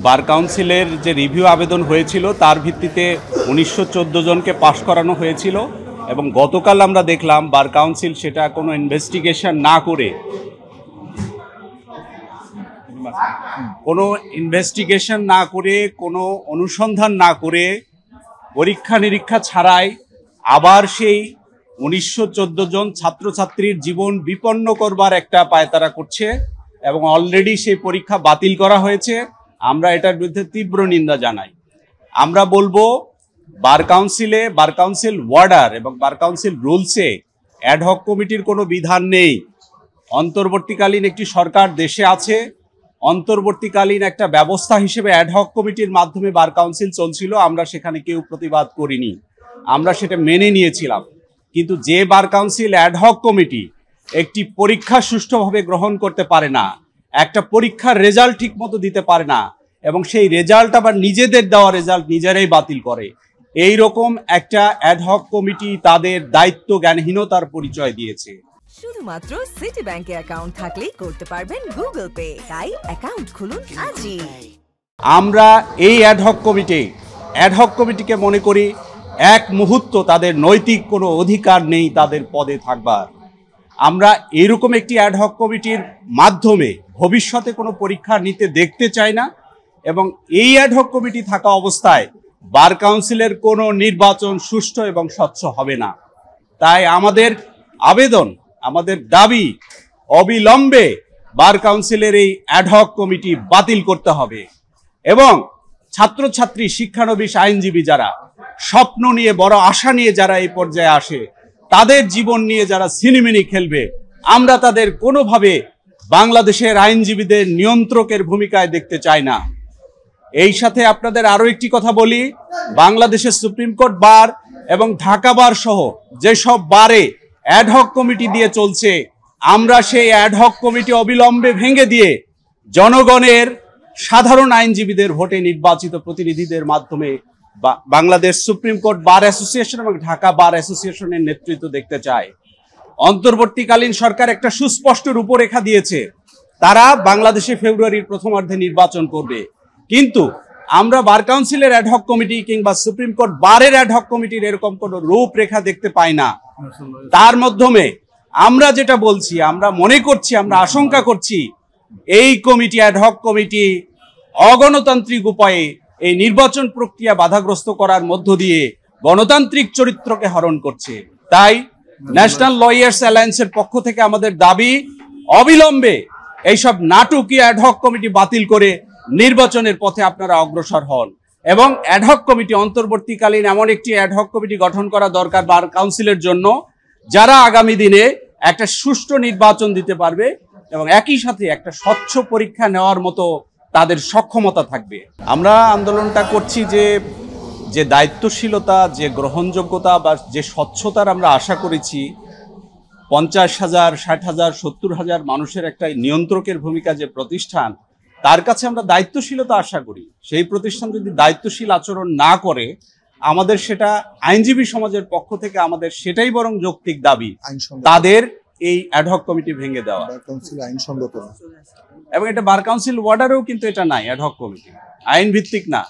বার কাউন্সিলের যে রিভিউ আবেদন হয়েছিল তার ভিত্তিতে 1914 জনকে পাশ করানো হয়েছিল এবং গতকাল আমরা দেখলাম বার কাউন্সিল সেটা কোনো ইনভেস্টিগেশন না করে কোনো অনুসন্ধান না করে পরীক্ষা নিরীক্ষা ছাড়াই আবার সেই 1914 জন ছাত্রছাত্রীর জীবন বিপন্ন করবার একটা পায়তারা করছে এবং অলরেডি সেই পরীক্ষা বাতিল করা হয়েছে। আমরা এটার বিরুদ্ধে তীব্র নিন্দা জানাই। আমরা বলবো বার কাউন্সিল ওয়ার্ডার এবং বার কাউন্সিল রুলসে অ্যাডহক কমিটির কোনো বিধান নেই। অন্তর্বর্তীকালীন একটি সরকার দেশে আছে, অন্তর্বর্তীকালীন একটা ব্যবস্থা হিসেবে অ্যাডহক কমিটির মাধ্যমে বার কাউন্সিল চলছিল। আমরা সেখানে কেউ প্রতিবাদ করিনি, আমরা সেটা মেনে নিয়েছিলাম। কিন্তু যে বার কাউন্সিল অ্যাডহক কমিটি একটি পরীক্ষা সুষ্ঠুভাবে গ্রহণ করতে পারে না, একটা পরীক্ষার রেজাল্ট ঠিক মতো দিতে পারে না এবং সেই রেজাল্ট আবার নিজেদের দেওয়া রেজাল্ট নিজেরাই বাতিল করে, এই রকম একটা অ্যাডহক কমিটি তাদের দায়িত্ব জ্ঞানহীনতার পরিচয় দিয়েছে। শুধুমাত্র সিটি ব্যাংকে অ্যাকাউন্ট থাকলেই করতে পারবেন গুগল পে, তাই অ্যাকাউন্ট খুলুন আজই। আমরা এই অ্যাডহক কমিটিকে মনে করি এক মুহূর্ত তাদের নৈতিক কোনো অধিকার নেই তাদের পদে থাকবার। আমরা এরকম একটি অ্যাডহক কমিটির মাধ্যমে ভবিষ্যতে কোনো পরীক্ষা নিতে দেখতে চাই না এবং এই অ্যাডহক কমিটি থাকা অবস্থায় বার কাউন্সিলের কোনো নির্বাচন সুষ্ঠু এবং স্বচ্ছ হবে না। তাই আমাদের আবেদন, আমাদের দাবি, অবিলম্বে বার কাউন্সিলের এই অ্যাডহক কমিটি বাতিল করতে হবে এবং ছাত্রছাত্রী, শিক্ষানবিশ, আইনজীবী যারা স্বপ্ন নিয়ে, বড় আশা নিয়ে যারা এই পর্যায়ে আসে, তাদের জীবন নিয়ে যারা সিনেমিনি খেলবে, আমরা তাদের কোনোভাবে বাংলাদেশের আইনজীবীদের নিয়ন্ত্রকের ভূমিকায় দেখতে চাই না। এই সাথে আপনাদের আরো একটি কথা বলি, বাংলাদেশের সুপ্রিম কোর্ট বার এবং ঢাকা বার সহ যেসব বারে অ্যাডহক কমিটি দিয়ে চলছে, আমরা সেই অ্যাডহক কমিটি অবিলম্বে ভেঙে দিয়ে জনগণের সাধারণ আইনজীবীদের ভোটে নির্বাচিত প্রতিনিধিদের মাধ্যমে Bangladesh supreme court bar association এবং ঢাকা বার অ্যাসোসিয়েশনের নেতৃত্ব দেখতে চায়। অন্তর্বর্তীকালীন সরকার একটা সুস্পষ্ট রূপরেখা দিয়েছে, তারা বাংলাদেশে ফেব্রুয়ারির প্রথমার্ধে নির্বাচন করবে। কিন্তু আমরা বার কাউন্সিলের অ্যাডহক কমিটি কিংবা সুপ্রিম কোর্ট বারের অ্যাডহক কমিটির এরকম কোনো রূপরেখা দেখতে পাই না। তার মাধ্যমে আমরা যেটা বলছি, আমরা মনে করছি, আমরা আশঙ্কা করছি এই কমিটি, অ্যাডহক কমিটি অগণতান্ত্রিক উপায়ে এই নির্বাচন প্রক্রিয়া বাধাগ্রস্ত করার মধ্য দিয়ে গণতান্ত্রিক চরিত্রকে হরণ করছে। তাই ন্যাশনাল লয়ার্স অ্যালায়েন্সের পক্ষ থেকে আমাদের দাবি, অবিলম্বে এইসব নাটকীয় অ্যাডহক কমিটি বাতিল করে নির্বাচনের পথে আপনারা অগ্রসর হন এবং অ্যাডহক কমিটি, অন্তর্বর্তীকালীন এমন একটি অ্যাডহক কমিটি গঠন করা দরকার বার কাউন্সিলের জন্য, যারা আগামী দিনে একটা সুষ্ঠু নির্বাচন দিতে পারবে এবং একই সাথে একটা স্বচ্ছ পরীক্ষা নেওয়ার মতো তাদের সক্ষমতা থাকবে। আমরা আন্দোলনটা করছি যে দায়িত্বশীলতা, যে গ্রহণযোগ্যতা বা যে স্বচ্ছতার আমরা আশা করেছি, 50,000, 60,000, 70,000 মানুষের একটা নিয়ন্ত্রকের ভূমিকা যে প্রতিষ্ঠান, তার কাছে আমরা দায়িত্বশীলতা আশা করি। সেই প্রতিষ্ঠান যদি দায়িত্বশীল আচরণ না করে, আমাদের সেটা আইনজীবী সমাজের পক্ষ থেকে আমাদের সেটাই বরং যৌক্তিক দাবি, তাদের এই অ্যাডহক কমিটি ভেঙে দেওয়া। এবং এটা বার কাউন্সিল ওয়ার্ডারেও কিন্তু এটা নাই, অ্যাডহক কমিটি আইন ভিত্তিক না।